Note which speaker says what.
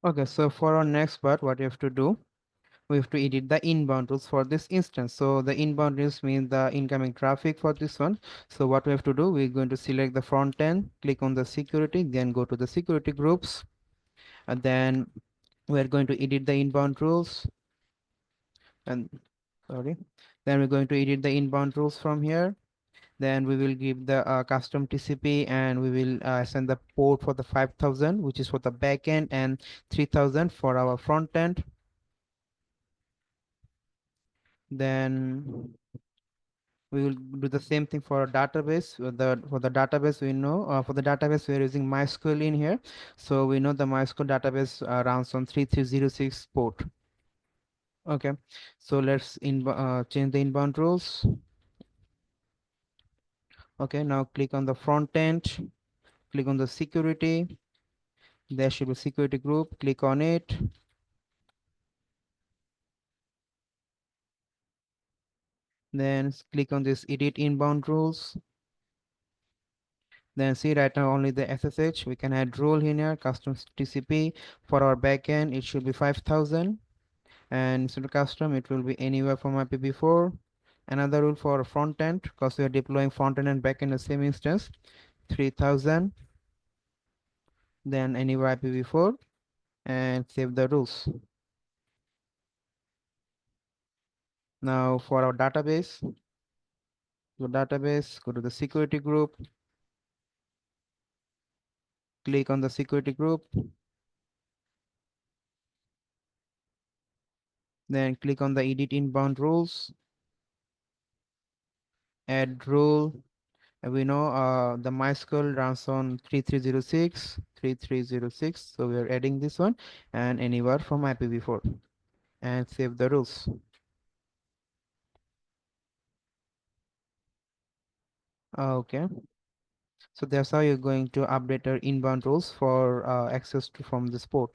Speaker 1: Okay, so for our next part, what you have to do, we have to edit the inbound rules for this instance. So the inbound rules means the incoming traffic for this one. So what we have to do, we're going to select the front end, click on the security, then go to the security groups, and then we're going to edit the inbound rules, and sorry, then we're going to edit the inbound rules from here. Then we will give the custom TCP, and we will send the port for the 5000, which is for the backend, and 3000 for our front end. Then we will do the same thing for a database. For the database, we know for the database we are using MySQL in here, so we know the MySQL database runs on 3306 port. Okay, so let's change the inbound rules. Okay, now click on the front end, click on the security. There should be security group, click on it. Then click on this edit inbound rules. Then see, right now only the SSH. We can add rule in here, custom TCP. For our backend it should be 5000, and instead of custom it will be anywhere from IPv4. Another rule for front end, because we are deploying front end and backend in the same instance, 3000, then anywhere IPv4, and save the rules. Now for our database, go to the security group, click on the security group, then click on the edit inbound rules, add rule. We know the MySQL runs on 3306, so we are adding this one, and anywhere from IPv4, and save the rules. Okay, so that's how you're going to update our inbound rules for access to from this port.